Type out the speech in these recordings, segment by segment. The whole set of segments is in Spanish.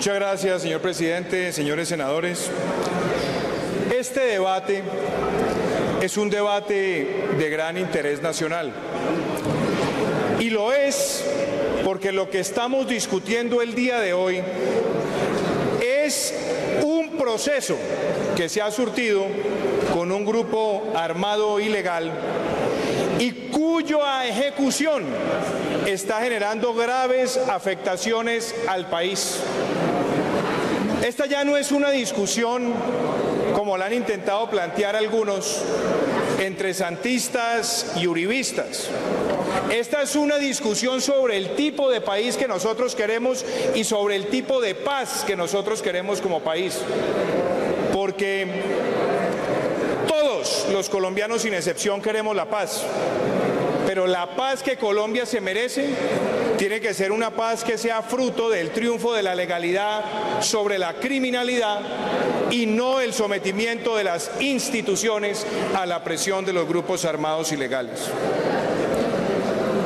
Muchas gracias, señor presidente, señores senadores. Este debate es un debate de gran interés nacional. Y lo es porque lo que estamos discutiendo el día de hoy es un proceso que se ha surtido con un grupo armado ilegal y cuya ejecución está generando graves afectaciones al país. Esta ya no es una discusión, como la han intentado plantear algunos, entre santistas y uribistas. Esta es una discusión sobre el tipo de país que nosotros queremos y sobre el tipo de paz que nosotros queremos como país. Porque todos los colombianos sin excepción queremos la paz. Pero la paz que Colombia se merece tiene que ser una paz que sea fruto del triunfo de la legalidad sobre la criminalidad y no el sometimiento de las instituciones a la presión de los grupos armados ilegales.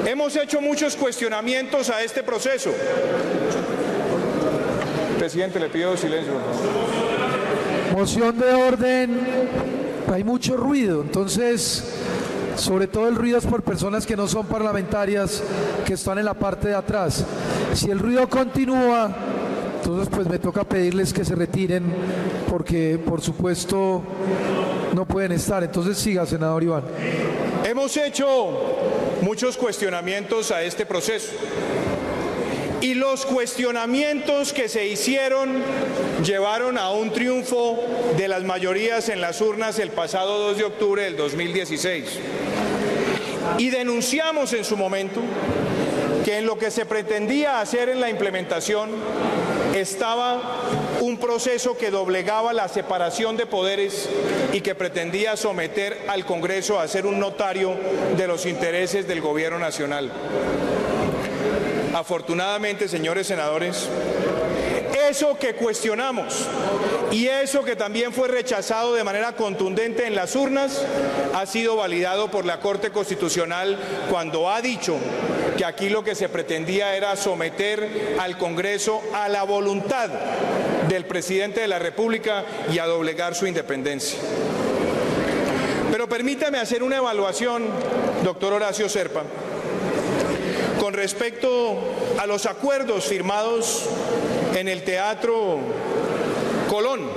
Hemos hecho muchos cuestionamientos a este proceso. Presidente, le pido silencio. Moción de orden. Hay mucho ruido, entonces, sobre todo el ruido es por personas que no son parlamentarias, que están en la parte de atrás. Si el ruido continúa, entonces pues me toca pedirles que se retiren, porque por supuesto no pueden estar. Entonces siga, senador Iván. Hemos hecho muchos cuestionamientos a este proceso. Y los cuestionamientos que se hicieron llevaron a un triunfo de las mayorías en las urnas el pasado 2 de octubre del 2016. Y denunciamos en su momento que en lo que se pretendía hacer en la implementación estaba un proceso que doblegaba la separación de poderes y que pretendía someter al Congreso a ser un notario de los intereses del Gobierno Nacional. Afortunadamente, señores senadores, eso que cuestionamos y eso que también fue rechazado de manera contundente en las urnas ha sido validado por la Corte Constitucional cuando ha dicho que aquí lo que se pretendía era someter al Congreso a la voluntad del presidente de la República y a doblegar su independencia. Pero permítame hacer una evaluación, doctor Horacio Serpa, con respecto a los acuerdos firmados en el Teatro Colón.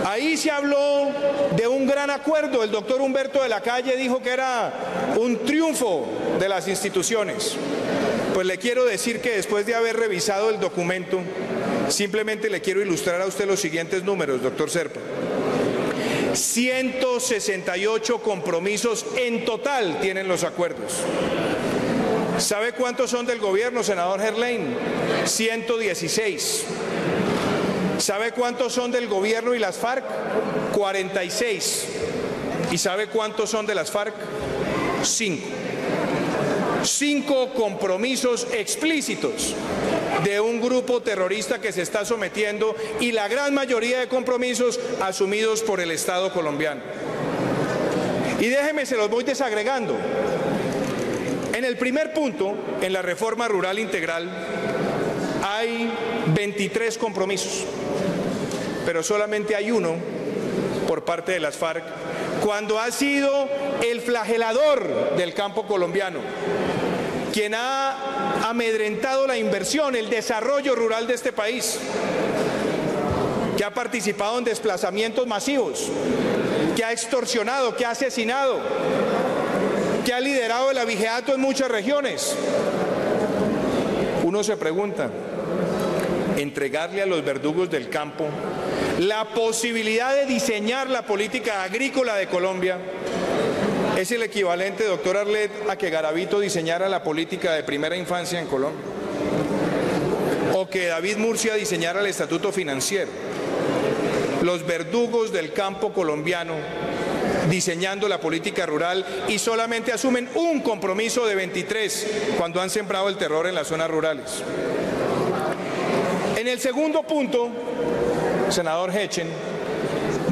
Ahí se habló de un gran acuerdo. El doctor Humberto de la Calle dijo que era un triunfo de las instituciones. Pues le quiero decir que después de haber revisado el documento, simplemente le quiero ilustrar a usted los siguientes números, doctor Serpa. 168 compromisos en total tienen los acuerdos. ¿Sabe cuántos son del gobierno, senador Gerlain? 116. ¿Sabe cuántos son del gobierno y las FARC? 46. ¿Y sabe cuántos son de las FARC? 5. 5 compromisos explícitos de un grupo terrorista que se está sometiendo y la gran mayoría de compromisos asumidos por el Estado colombiano. Y déjeme, se los voy desagregando. En el primer punto, en la reforma rural integral, hay 23 compromisos, pero solamente hay uno por parte de las FARC, cuando ha sido el flagelador del campo colombiano, quien ha amedrentado la inversión, el desarrollo rural de este país, que ha participado en desplazamientos masivos, que ha extorsionado, que ha asesinado, que ha liderado el abigeato en muchas regiones. Uno se pregunta, entregarle a los verdugos del campo la posibilidad de diseñar la política agrícola de Colombia es el equivalente, doctor Arlet, a que Garavito diseñara la política de primera infancia en Colombia, o que David Murcia diseñara el estatuto financiero. Los verdugos del campo colombiano diseñando la política rural y solamente asumen un compromiso de 23 cuando han sembrado el terror en las zonas rurales. En el segundo punto, senador Hechen,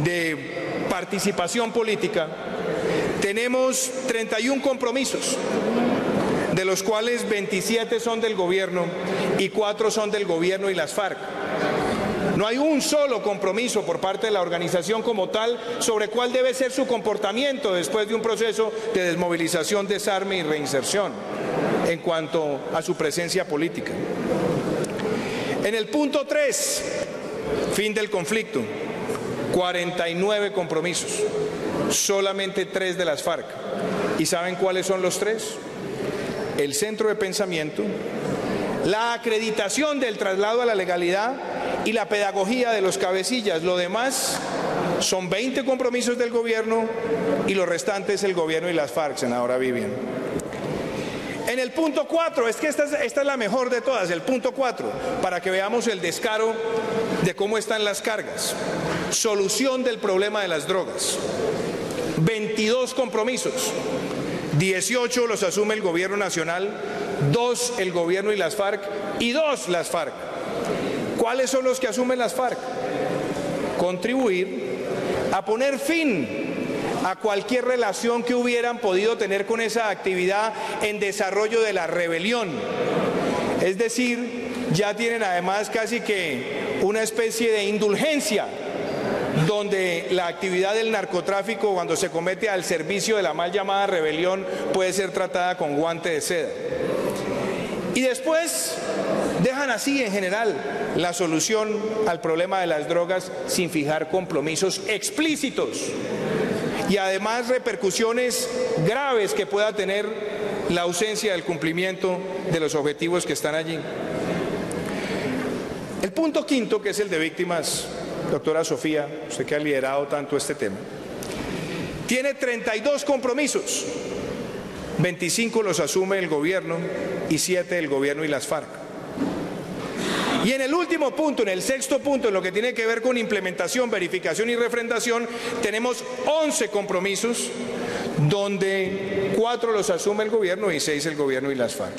de participación política, tenemos 31 compromisos. de los cuales 27 son del gobierno y 4 son del gobierno y las FARC. No hay un solo compromiso por parte de la organización como tal sobre cuál debe ser su comportamiento después de un proceso de desmovilización, desarme y reinserción en cuanto a su presencia política. En el punto 3, fin del conflicto, 49 compromisos, solamente 3 de las FARC. ¿Y saben cuáles son los 3? El centro de pensamiento, la acreditación del traslado a la legalidad y la pedagogía de los cabecillas. Lo demás son 20 compromisos del gobierno y los restantes el gobierno y las FARC, senadora Vivian. En el punto 4, es que esta es la mejor de todas, el punto 4, para que veamos el descaro de cómo están las cargas. Solución del problema de las drogas. 22 compromisos, 18 los asume el gobierno nacional, 2 el gobierno y las FARC y 2 las FARC. ¿Cuáles son los que asumen las FARC? Contribuir a poner fin a cualquier relación que hubieran podido tener con esa actividad en desarrollo de la rebelión. Es decir, ya tienen además casi que una especie de indulgencia, donde la actividad del narcotráfico, cuando se comete al servicio de la mal llamada rebelión, puede ser tratada con guante de seda. Y después dejan así en general la solución al problema de las drogas sin fijar compromisos explícitos y además repercusiones graves que pueda tener la ausencia del cumplimiento de los objetivos que están allí. El punto quinto, que es el de víctimas, doctora Sofía, usted que ha liderado tanto este tema, tiene 32 compromisos, 25 los asume el gobierno y 7 el gobierno y las FARC. Y en el último punto, en el sexto punto, en lo que tiene que ver con implementación, verificación y refrendación, tenemos 11 compromisos, donde 4 los asume el gobierno y 6 el gobierno y las FARC.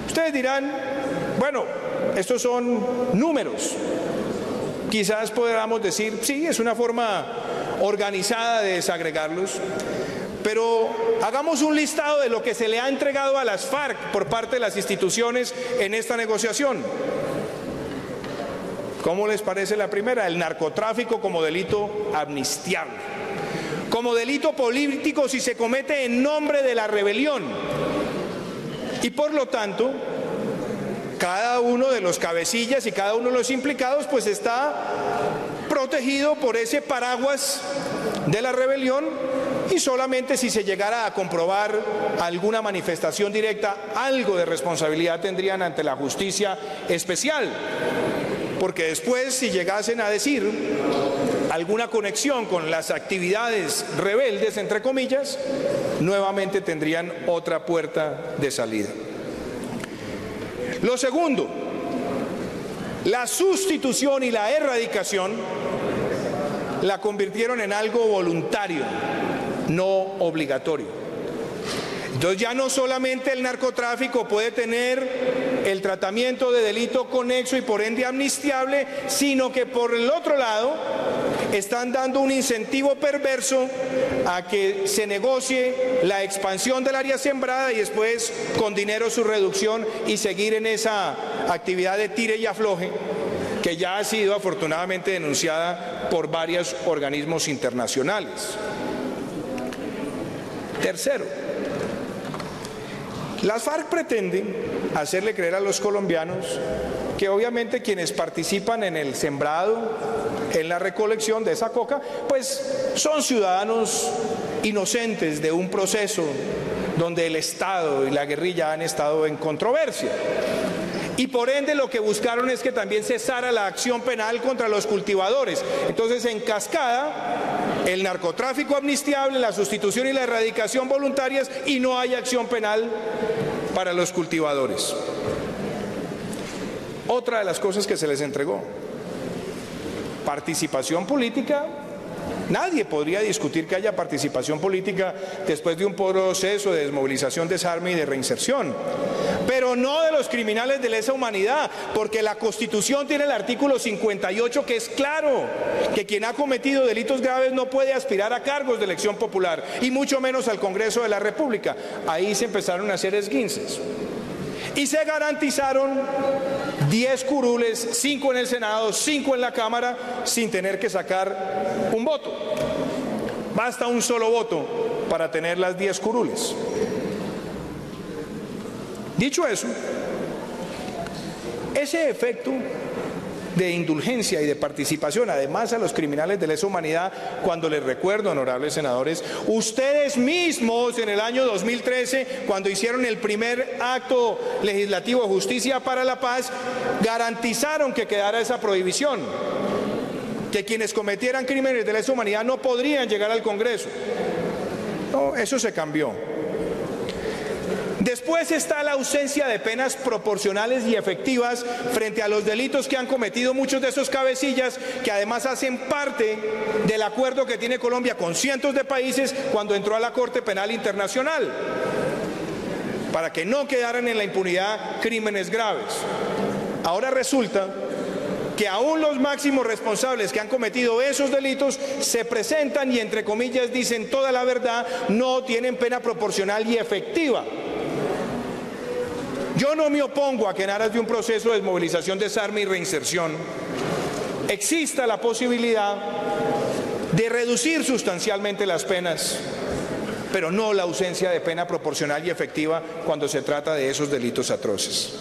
Ustedes dirán, bueno, estos son números. Quizás podamos decir, sí, es una forma organizada de desagregarlos, pero hagamos un listado de lo que se le ha entregado a las FARC por parte de las instituciones en esta negociación. ¿Cómo les parece la primera? El narcotráfico como delito amnistiable, como delito político si se comete en nombre de la rebelión. Y por lo tanto, cada uno de los cabecillas y cada uno de los implicados pues está protegido por ese paraguas de la rebelión, y solamente si se llegara a comprobar alguna manifestación directa, algo de responsabilidad tendrían ante la justicia especial, porque después si llegasen a decir alguna conexión con las actividades rebeldes, entre comillas, nuevamente tendrían otra puerta de salida. Lo segundo, la sustitución y la erradicación la convirtieron en algo voluntario, no obligatorio. Entonces ya no solamente el narcotráfico puede tener el tratamiento de delito conexo y por ende amnistiable, sino que por el otro lado están dando un incentivo perverso a que se negocie la expansión del área sembrada y después con dinero su reducción y seguir en esa actividad de tire y afloje que ya ha sido afortunadamente denunciada por varios organismos internacionales. Tercero, las FARC pretenden hacerle creer a los colombianos que obviamente quienes participan en el sembrado, en la recolección de esa coca, pues son ciudadanos inocentes de un proceso donde el Estado y la guerrilla han estado en controversia. Y por ende lo que buscaron es que también cesara la acción penal contra los cultivadores. Entonces, en cascada, el narcotráfico amnistiable, la sustitución y la erradicación voluntarias, y no hay acción penal para los cultivadores. Otra de las cosas que se les entregó: participación política Nadie podría discutir que haya participación política después de un proceso de desmovilización, desarme y de reinserción. Pero no de los criminales de lesa humanidad, porque la Constitución tiene el artículo 58 que es claro, que quien ha cometido delitos graves no puede aspirar a cargos de elección popular, y mucho menos al Congreso de la República. Ahí se empezaron a hacer esguinces. Y se garantizaron 10 curules, 5 en el Senado, 5 en la Cámara, sin tener que sacar un voto. Basta un solo voto para tener las 10 curules. Dicho eso, ese efecto de indulgencia y de participación, además a los criminales de lesa humanidad, cuando les recuerdo, honorables senadores, ustedes mismos en el año 2013, cuando hicieron el primer acto legislativo de justicia para la paz, garantizaron que quedara esa prohibición, que quienes cometieran crímenes de lesa humanidad no podrían llegar al Congreso. No, eso se cambió. Después está la ausencia de penas proporcionales y efectivas frente a los delitos que han cometido muchos de esos cabecillas, que además hacen parte del acuerdo que tiene Colombia con cientos de países cuando entró a la Corte Penal Internacional, para que no quedaran en la impunidad crímenes graves. Ahora resulta que aún los máximos responsables que han cometido esos delitos se presentan y, entre comillas, dicen toda la verdad, no tienen pena proporcional y efectiva. Yo no me opongo a que en aras de un proceso de desmovilización, desarme y reinserción exista la posibilidad de reducir sustancialmente las penas, pero no la ausencia de pena proporcional y efectiva cuando se trata de esos delitos atroces.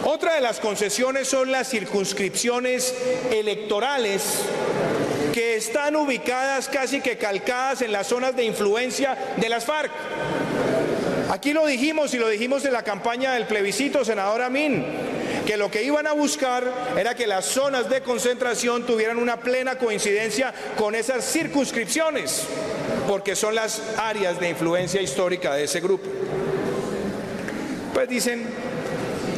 Otra de las concesiones son las circunscripciones electorales, que están ubicadas casi que calcadas en las zonas de influencia de las FARC. Aquí lo dijimos, y lo dijimos en la campaña del plebiscito, senador Amin, que lo que iban a buscar era que las zonas de concentración tuvieran una plena coincidencia con esas circunscripciones, porque son las áreas de influencia histórica de ese grupo. Pues dicen,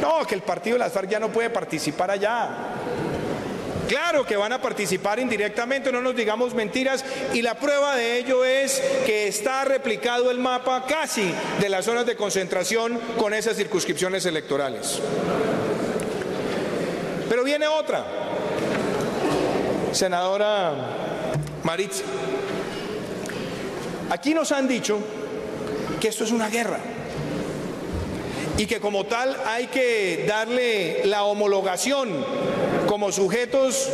no, que el partido de las FARC ya no puede participar allá. Claro que van a participar indirectamente, no nos digamos mentiras, y la prueba de ello es que está replicado el mapa casi de las zonas de concentración con esas circunscripciones electorales. Pero viene otra, senadora Maritza. Aquí nos han dicho que esto es una guerra y que como tal hay que darle la homologación como sujetos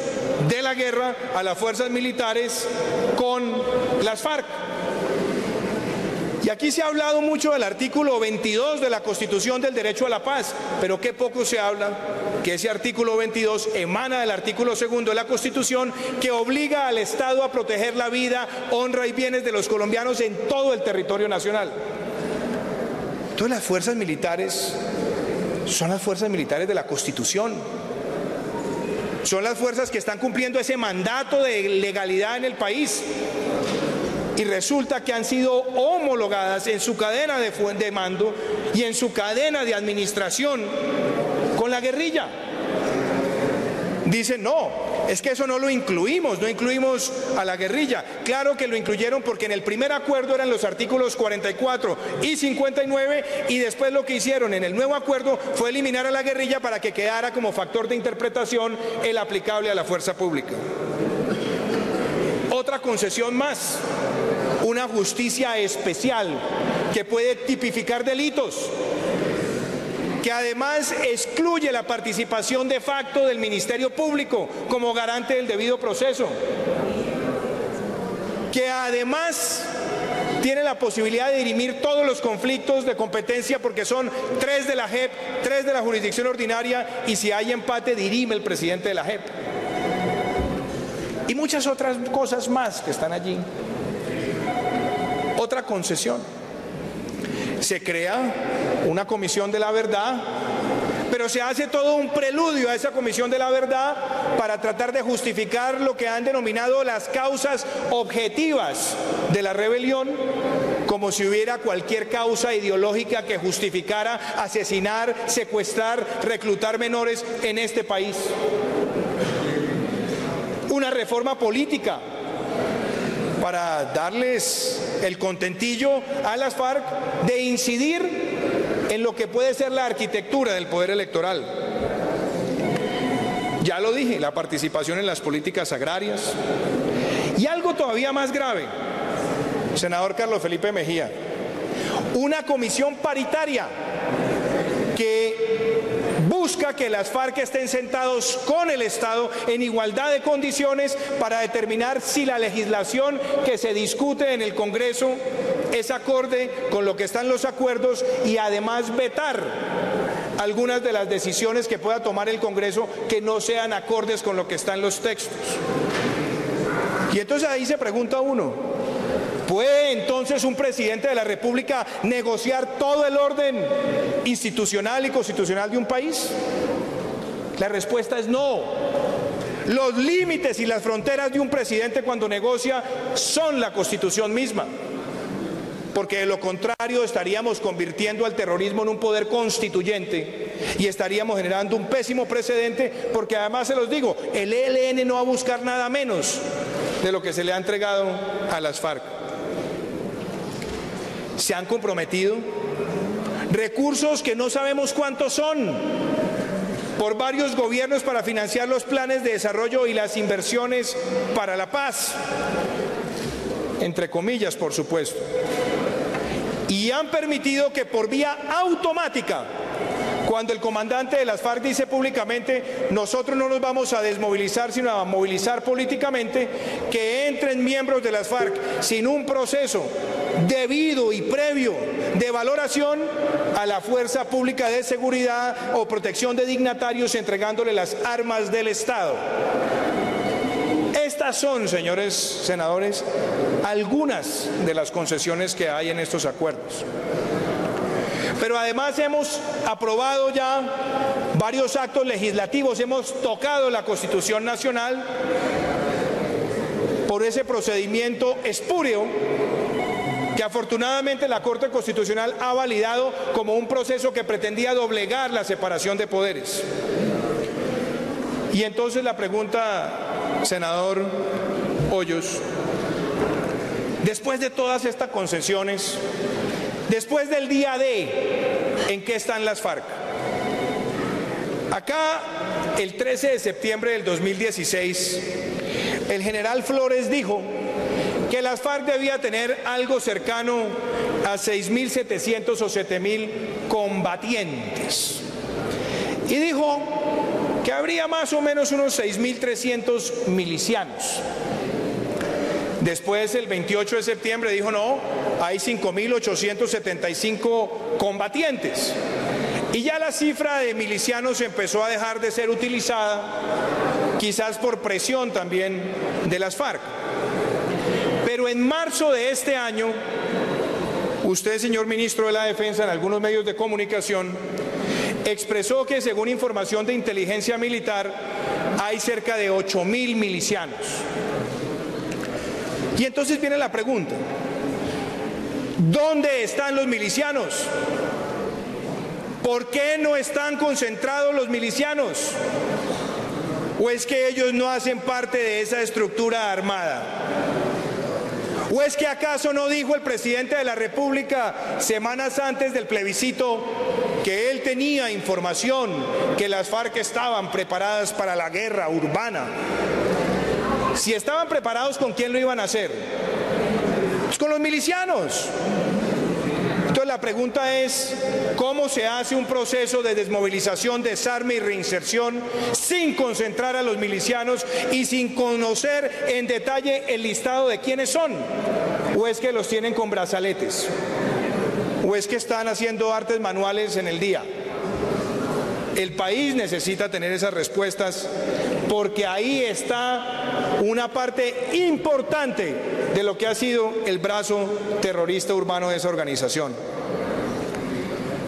de la guerra a las fuerzas militares con las FARC. Y aquí se ha hablado mucho del artículo 22 de la Constitución del derecho a la paz, pero qué poco se habla que ese artículo 22 emana del artículo 2 de la Constitución, que obliga al Estado a proteger la vida, honra y bienes de los colombianos en todo el territorio nacional. Entonces las fuerzas militares son las fuerzas militares de la Constitución. Son las fuerzas que están cumpliendo ese mandato de legalidad en el país. Y resulta que han sido homologadas en su cadena de mando y en su cadena de administración con la guerrilla. Dicen, no, es que eso no lo incluimos, no incluimos a la guerrilla. Claro que lo incluyeron porque en el primer acuerdo eran los artículos 44 y 59, y después lo que hicieron en el nuevo acuerdo fue eliminar a la guerrilla para que quedara como factor de interpretación el aplicable a la fuerza pública. Otra concesión más, una justicia especial que puede tipificar delitos, que además excluye la participación de facto del Ministerio Público como garante del debido proceso, que además tiene la posibilidad de dirimir todos los conflictos de competencia, porque son 3 de la JEP, 3 de la jurisdicción ordinaria, y si hay empate dirime el presidente de la JEP. Y muchas otras cosas más que están allí. Otra concesión. Se crea una comisión de la verdad, pero se hace todo un preludio a esa comisión de la verdad para tratar de justificar lo que han denominado las causas objetivas de la rebelión, como si hubiera cualquier causa ideológica que justificara asesinar, secuestrar, reclutar menores en este país. una reforma política para darles el contentillo a las FARC de incidir en lo que puede ser la arquitectura del poder electoral. Ya lo dije, la participación en las políticas agrarias. Y algo todavía más grave, senador Carlos Felipe Mejía, una comisión paritaria que busca que las FARC estén sentados con el Estado en igualdad de condiciones para determinar si la legislación que se discute en el Congreso es acorde con lo que están los acuerdos y además vetar algunas de las decisiones que pueda tomar el Congreso que no sean acordes con lo que está en los textos. Y entonces ahí se pregunta uno, ¿puede entonces un presidente de la República negociar todo el orden institucional y constitucional de un país? La respuesta es no. Los límites y las fronteras de un presidente cuando negocia son la Constitución misma, porque de lo contrario estaríamos convirtiendo al terrorismo en un poder constituyente y estaríamos generando un pésimo precedente, porque además se los digo, el ELN no va a buscar nada menos de lo que se le ha entregado a las FARC. Se han comprometido recursos que no sabemos cuántos son por varios gobiernos para financiar los planes de desarrollo y las inversiones para la paz, entre comillas, por supuesto. Y han permitido que por vía automática, cuando el comandante de las FARC dice públicamente, nosotros no nos vamos a desmovilizar, sino a movilizar políticamente, que entren miembros de las FARC sin un proceso debido y previo de valoración a la fuerza pública de seguridad o protección de dignatarios entregándole las armas del Estado. Estas son, señores senadores, algunas de las concesiones que hay en estos acuerdos. Pero además hemos aprobado ya varios actos legislativos, hemos tocado la Constitución Nacional por ese procedimiento espúreo que afortunadamente la Corte Constitucional ha validado como un proceso que pretendía doblegar la separación de poderes. Y entonces la pregunta, senador Hoyos, después de todas estas concesiones, después del día D, ¿en qué están las FARC? Acá, el 13 de septiembre del 2016, el general Flores dijo que las FARC debía tener algo cercano a 6.700 o 7.000 combatientes. Y dijo que habría más o menos unos 6.300 milicianos. Después, el 28 de septiembre, dijo no, hay 5.875 combatientes. Y ya la cifra de milicianos empezó a dejar de ser utilizada, quizás por presión también de las FARC. Pero en marzo de este año, usted, señor ministro de la Defensa, en algunos medios de comunicación, expresó que según información de inteligencia militar hay cerca de 8.000 milicianos. Y entonces viene la pregunta, ¿dónde están los milicianos? ¿Por qué no están concentrados los milicianos? ¿O es que ellos no hacen parte de esa estructura armada? ¿O es que acaso no dijo el presidente de la República semanas antes del plebiscito que él tenía información que las FARC estaban preparadas para la guerra urbana? Si estaban preparados, ¿con quién lo iban a hacer? Pues con los milicianos. Entonces la pregunta es, ¿cómo se hace un proceso de desmovilización, desarme y reinserción sin concentrar a los milicianos y sin conocer en detalle el listado de quiénes son? ¿O es que los tienen con brazaletes? ¿O es que están haciendo artes manuales en el día? El país necesita tener esas respuestas porque ahí está una parte importante de lo que ha sido el brazo terrorista urbano de esa organización.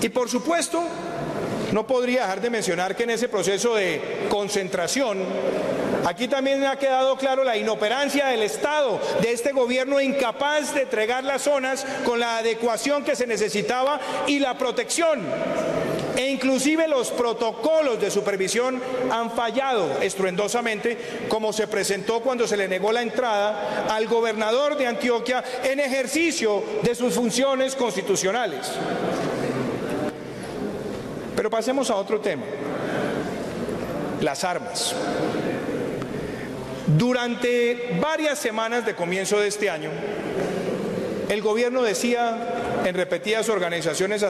Y por supuesto, no podría dejar de mencionar que en ese proceso de concentración, aquí también ha quedado claro la inoperancia del Estado, de este gobierno incapaz de entregar las zonas con la adecuación que se necesitaba y la protección e inclusive los protocolos de supervisión han fallado estruendosamente, como se presentó cuando se le negó la entrada al gobernador de Antioquia en ejercicio de sus funciones constitucionales. Pero pasemos a otro tema: las armas. Durante varias semanas de comienzo de este año, el gobierno decía en repetidas ocasiones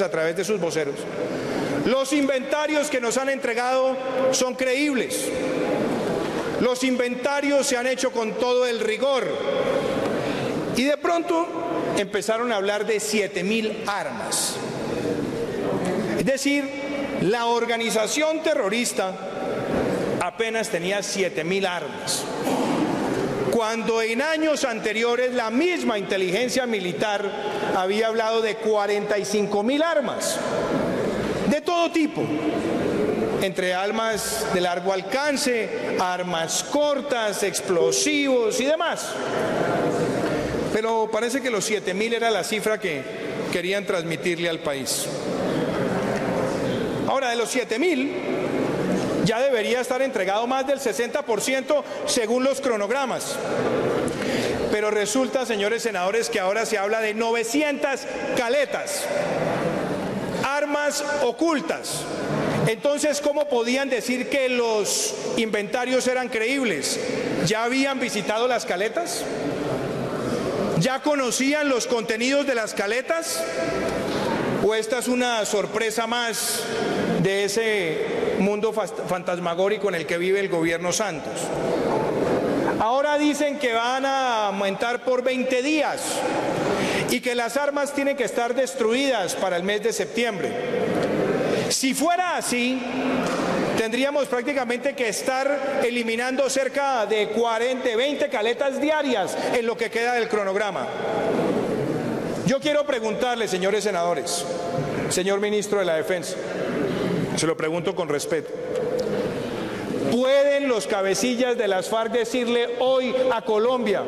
a través de sus voceros: los inventarios que nos han entregado son creíbles, los inventarios se han hecho con todo el rigor. Y de pronto empezaron a hablar de 7.000 armas. Es decir, la organización terrorista apenas tenía 7.000 armas, cuando en años anteriores la misma inteligencia militar había hablado de 45.000 armas, de todo tipo, entre armas de largo alcance, armas cortas, explosivos y demás. Pero parece que los 7.000 era la cifra que querían transmitirle al país. Ahora, de los 7.000, ya debería estar entregado más del 60% según los cronogramas. Pero resulta, señores senadores, que ahora se habla de 900 caletas, armas ocultas. Entonces, ¿cómo podían decir que los inventarios eran creíbles? ¿Ya habían visitado las caletas? ¿Ya conocían los contenidos de las caletas? ¿O esta es una sorpresa más de ese mundo fantasmagórico en el que vive el gobierno Santos? Ahora dicen que van a aumentar por 20 días y que las armas tienen que estar destruidas para el mes de septiembre. Si fuera así, tendríamos prácticamente que estar eliminando cerca de 20 caletas diarias en lo que queda del cronograma. Yo quiero preguntarle, señores senadores, señor ministro de la Defensa, se lo pregunto con respeto: ¿pueden los cabecillas de las FARC decirle hoy a Colombia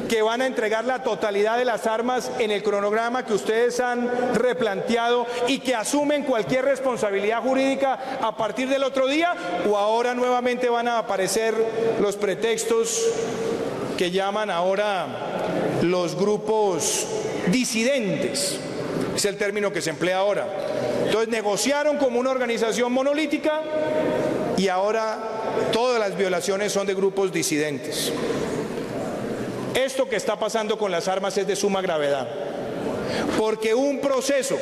que van a entregar la totalidad de las armas en el cronograma que ustedes han replanteado y que asumen cualquier responsabilidad jurídica a partir del otro día? ¿O ahora nuevamente van a aparecer los pretextos que llaman ahora los grupos disidentes? Es el término que se emplea ahora. Entonces negociaron como una organización monolítica y ahora todas las violaciones son de grupos disidentes. Esto que está pasando con las armas es de suma gravedad, porque un proceso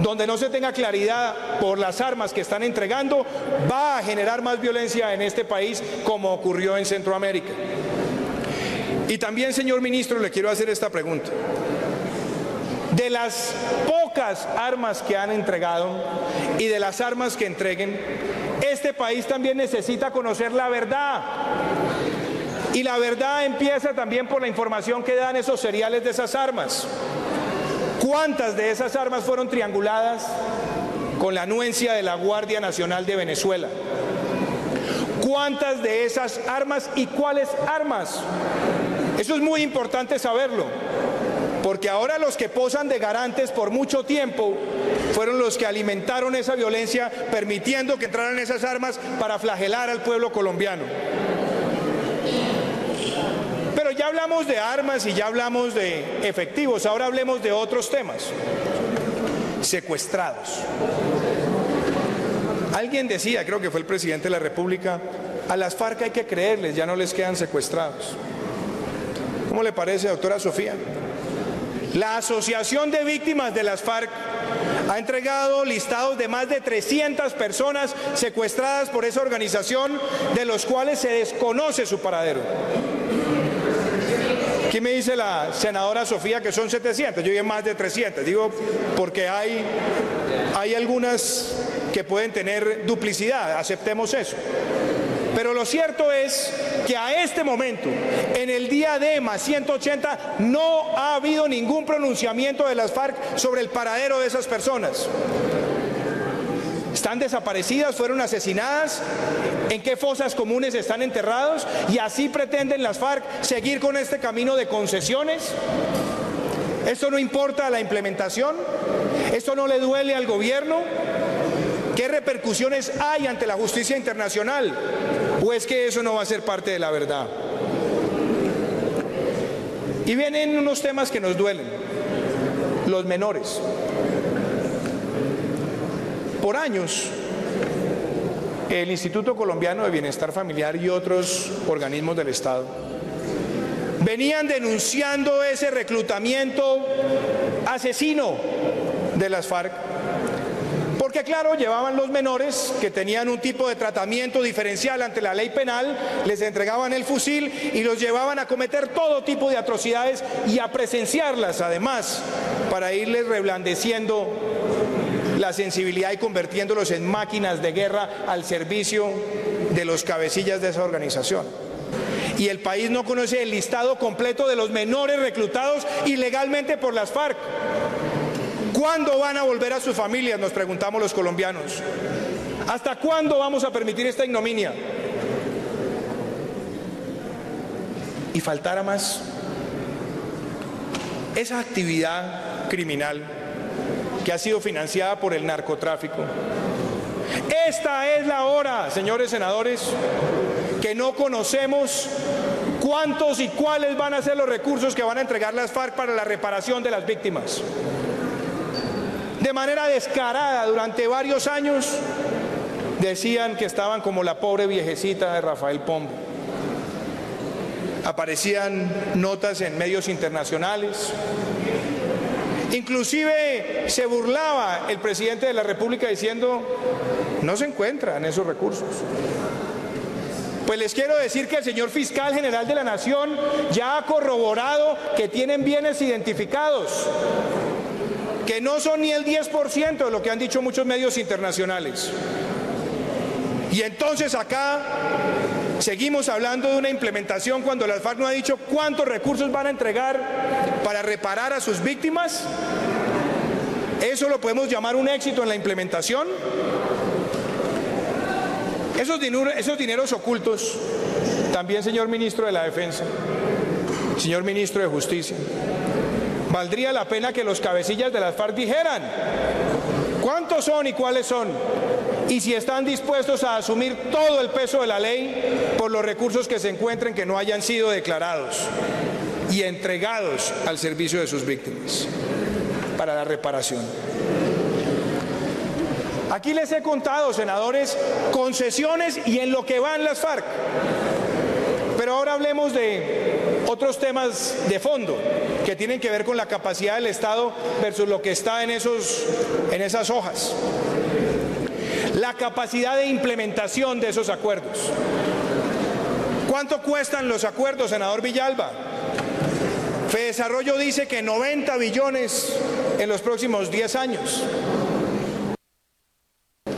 donde no se tenga claridad por las armas que están entregando va a generar más violencia en este país, como ocurrió en Centroamérica. Y también, señor ministro, le quiero hacer esta pregunta: de las pocas armas que han entregado y de las armas que entreguen, este país también necesita conocer la verdad. Y la verdad empieza también por la información que dan esos seriales de esas armas. ¿Cuántas de esas armas fueron trianguladas con la anuencia de la Guardia Nacional de Venezuela? ¿Cuántas de esas armas y cuáles armas? Eso es muy importante saberlo, porque ahora los que posan de garantes por mucho tiempo fueron los que alimentaron esa violencia, permitiendo que entraran esas armas para flagelar al pueblo colombiano. Pero ya hablamos de armas y ya hablamos de efectivos, ahora hablemos de otros temas. Secuestrados. Alguien decía, creo que fue el presidente de la República: a las FARC hay que creerles, ya no les quedan secuestrados. ¿Cómo le parece, doctora Sofía? La Asociación de Víctimas de las FARC ha entregado listados de más de 300 personas secuestradas por esa organización, de los cuales se desconoce su paradero. Aquí me dice la senadora Sofía que son 700, yo digo más de 300, digo porque hay algunas que pueden tener duplicidad, aceptemos eso. Pero lo cierto es que a este momento, en el día D más 180, no ha habido ningún pronunciamiento de las FARC sobre el paradero de esas personas. Están desaparecidas, fueron asesinadas, en qué fosas comunes están enterrados, y así pretenden las FARC seguir con este camino de concesiones. ¿Esto no importa la implementación? ¿Esto no le duele al gobierno? ¿Qué repercusiones hay ante la justicia internacional? ¿O es que eso no va a ser parte de la verdad? Y vienen unos temas que nos duelen. Los menores. Por años, el Instituto Colombiano de Bienestar Familiar y otros organismos del Estado venían denunciando ese reclutamiento asesino de las FARC, porque claro, llevaban los menores que tenían un tipo de tratamiento diferencial ante la ley penal, les entregaban el fusil y los llevaban a cometer todo tipo de atrocidades y a presenciarlas además, para irles reblandeciendo la sensibilidad y convirtiéndolos en máquinas de guerra al servicio de los cabecillas de esa organización. Y el país no conoce el listado completo de los menores reclutados ilegalmente por las FARC. ¿Cuándo van a volver a sus familias?, nos preguntamos los colombianos. ¿Hasta cuándo vamos a permitir esta ignominia? Y faltara más, esa actividad criminal que ha sido financiada por el narcotráfico. Esta es la hora, señores senadores, que no conocemos cuántos y cuáles van a ser los recursos que van a entregar las FARC para la reparación de las víctimas. De manera descarada, durante varios años, decían que estaban como la pobre viejecita de Rafael Pombo. Aparecían notas en medios internacionales. Inclusive se burlaba el presidente de la República diciendo: no se encuentran esos recursos. Pues les quiero decir que el señor fiscal general de la Nación ya ha corroborado que tienen bienes identificados, que no son ni el 10% de lo que han dicho muchos medios internacionales. Y entonces acá seguimos hablando de una implementación cuando la FARC no ha dicho cuántos recursos van a entregar para reparar a sus víctimas. ¿Eso lo podemos llamar un éxito en la implementación? Esos dineros ocultos, también, señor ministro de la Defensa, señor ministro de Justicia, valdría la pena que los cabecillas de las FARC dijeran cuántos son y cuáles son, y si están dispuestos a asumir todo el peso de la ley por los recursos que se encuentren que no hayan sido declarados y entregados al servicio de sus víctimas para la reparación. Aquí les he contado, senadores, concesiones y en lo que van las FARC. Pero ahora hablemos de otros temas de fondo que tienen que ver con la capacidad del Estado versus lo que está en esas hojas. La capacidad de implementación de esos acuerdos. ¿Cuánto cuestan los acuerdos, senador Villalba? Fedesarrollo dice que 90 billones en los próximos 10 años.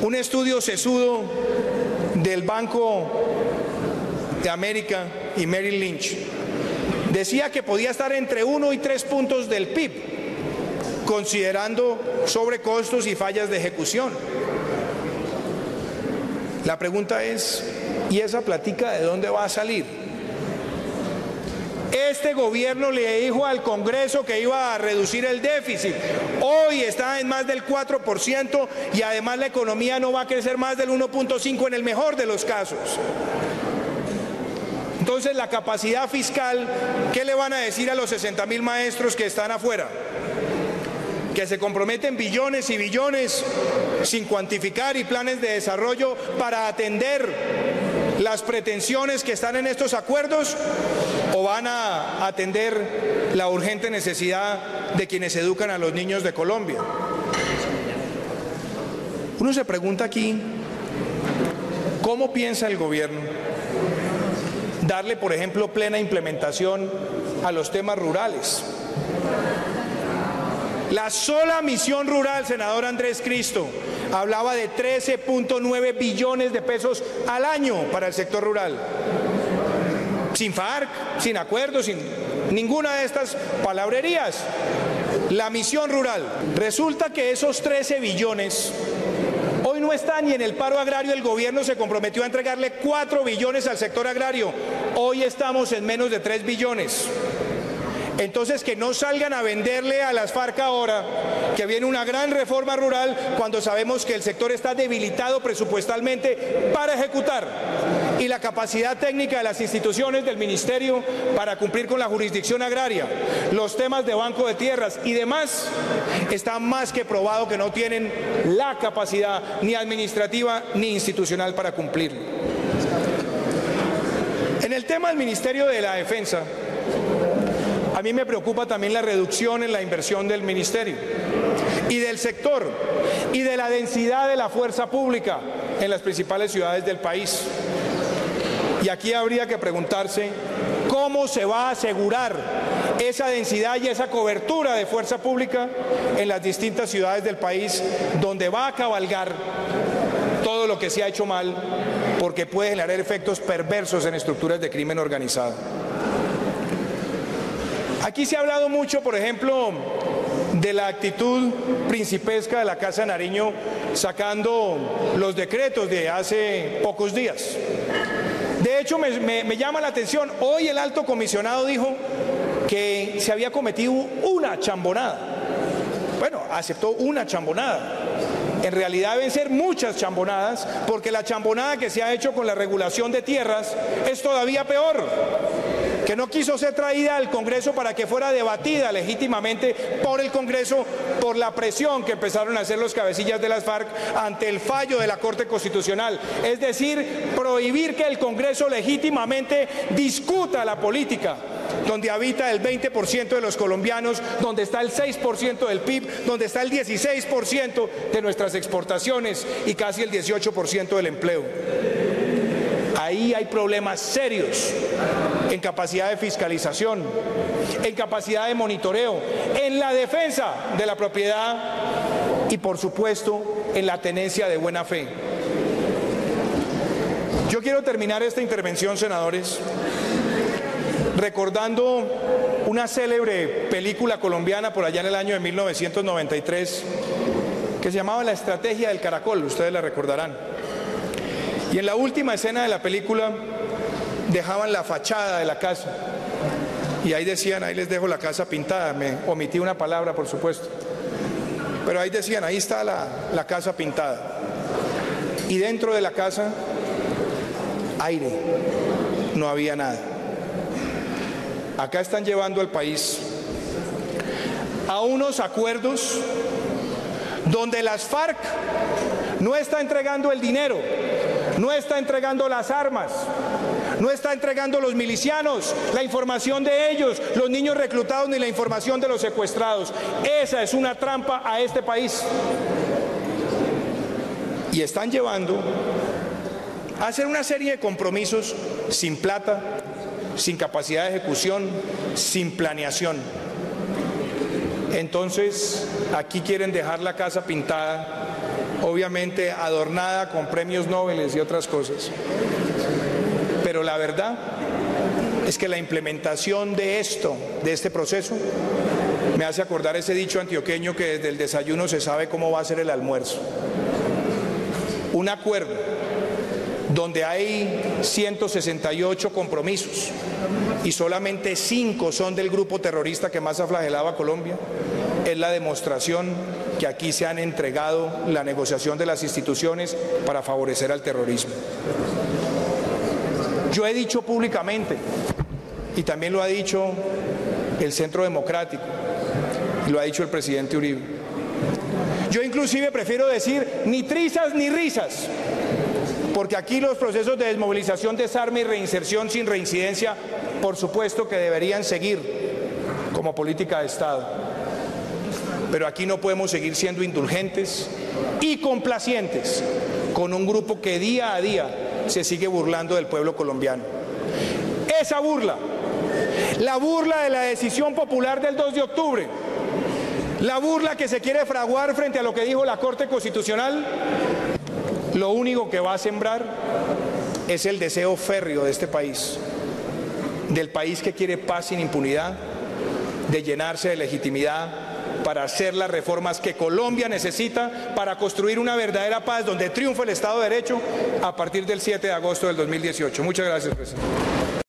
Un estudio sesudo del Banco de América y Merrill Lynch decía que podía estar entre 1 y 3 puntos del PIB, considerando sobrecostos y fallas de ejecución. La pregunta es, ¿y esa platica de dónde va a salir? Este gobierno le dijo al Congreso que iba a reducir el déficit. Hoy está en más del 4% y además la economía no va a crecer más del 1.5% en el mejor de los casos. Entonces, la capacidad fiscal, ¿qué le van a decir a los 60.000 maestros que están afuera? Que se comprometen billones y billones sin cuantificar y planes de desarrollo para atender las pretensiones que están en estos acuerdos, o van a atender la urgente necesidad de quienes educan a los niños de Colombia. Uno se pregunta aquí, ¿cómo piensa el gobierno darle, por ejemplo, plena implementación a los temas rurales? La sola misión rural, senador Andrés Cristo, hablaba de 13.9 billones de pesos al año para el sector rural. Sin FARC, sin acuerdos, sin ninguna de estas palabrerías. La misión rural. Resulta que esos 13 billones hoy no están, y en el paro agrario el gobierno se comprometió a entregarle 4 billones al sector agrario. Hoy estamos en menos de 3 billones. Entonces, que no salgan a venderle a las FARC ahora que viene una gran reforma rural cuando sabemos que el sector está debilitado presupuestalmente para ejecutar y la capacidad técnica de las instituciones del ministerio para cumplir con la jurisdicción agraria, los temas de banco de tierras y demás, está más que probado que no tienen la capacidad ni administrativa ni institucional para cumplir. En el tema del Ministerio de la Defensa, a mí me preocupa también la reducción en la inversión del ministerio y del sector y de la densidad de la fuerza pública en las principales ciudades del país. Y aquí habría que preguntarse cómo se va a asegurar esa densidad y esa cobertura de fuerza pública en las distintas ciudades del país, donde va a cabalgar todo lo que se ha hecho mal, porque puede generar efectos perversos en estructuras de crimen organizado. Aquí se ha hablado mucho, por ejemplo, de la actitud principesca de la Casa de Nariño sacando los decretos de hace pocos días. De hecho, me llama la atención, hoy el alto comisionado dijo que se había cometido una chambonada. Bueno, aceptó una chambonada. En realidad deben ser muchas chambonadas, porque la chambonada que se ha hecho con la regulación de tierras es todavía peor, que no quiso ser traída al Congreso para que fuera debatida legítimamente por el Congreso por la presión que empezaron a hacer los cabecillas de las FARC ante el fallo de la Corte Constitucional. Es decir, prohibir que el Congreso legítimamente discuta la política, donde habita el 20% de los colombianos, donde está el 6% del PIB, donde está el 16% de nuestras exportaciones y casi el 18% del empleo. Ahí hay problemas serios en capacidad de fiscalización, en capacidad de monitoreo, en la defensa de la propiedad y, por supuesto, en la tenencia de buena fe. Yo quiero terminar esta intervención, senadores, recordando una célebre película colombiana por allá en el año de 1993 que se llamaba La Estrategia del Caracol, ustedes la recordarán. Y en la última escena de la película dejaban la fachada de la casa y ahí decían, ahí les dejo la casa pintada, me omití una palabra por supuesto, pero ahí decían, ahí está la casa pintada y dentro de la casa aire, no había nada. Acá están llevando al país a unos acuerdos donde las FARC no está entregando el dinero, no está entregando las armas, no está entregando los milicianos, la información de ellos, los niños reclutados, ni la información de los secuestrados. Esa es una trampa a este país. Y están llevando a hacer una serie de compromisos sin plata, sin capacidad de ejecución, sin planeación. Entonces, aquí quieren dejar la casa pintada, obviamente adornada con premios Nobel y otras cosas. Pero la verdad es que la implementación de este proceso, me hace acordar ese dicho antioqueño que desde el desayuno se sabe cómo va a ser el almuerzo. Un acuerdo donde hay 168 compromisos y solamente 5 son del grupo terrorista que más ha flagelado a Colombia, es la demostración que aquí se han entregado la negociación de las instituciones para favorecer al terrorismo. Yo he dicho públicamente, y también lo ha dicho el Centro Democrático, y lo ha dicho el presidente Uribe, yo inclusive prefiero decir ni trizas ni risas, porque aquí los procesos de desmovilización, desarme y reinserción sin reincidencia, por supuesto que deberían seguir como política de Estado. Pero aquí no podemos seguir siendo indulgentes y complacientes con un grupo que día a día se sigue burlando del pueblo colombiano. Esa burla, la burla de la decisión popular del 2 de octubre, la burla que se quiere fraguar frente a lo que dijo la Corte Constitucional, lo único que va a sembrar es el deseo férreo de este país, del país que quiere paz sin impunidad, de llenarse de legitimidad para hacer las reformas que Colombia necesita para construir una verdadera paz donde triunfe el Estado de Derecho a partir del 7 de agosto del 2018. Muchas gracias, presidente.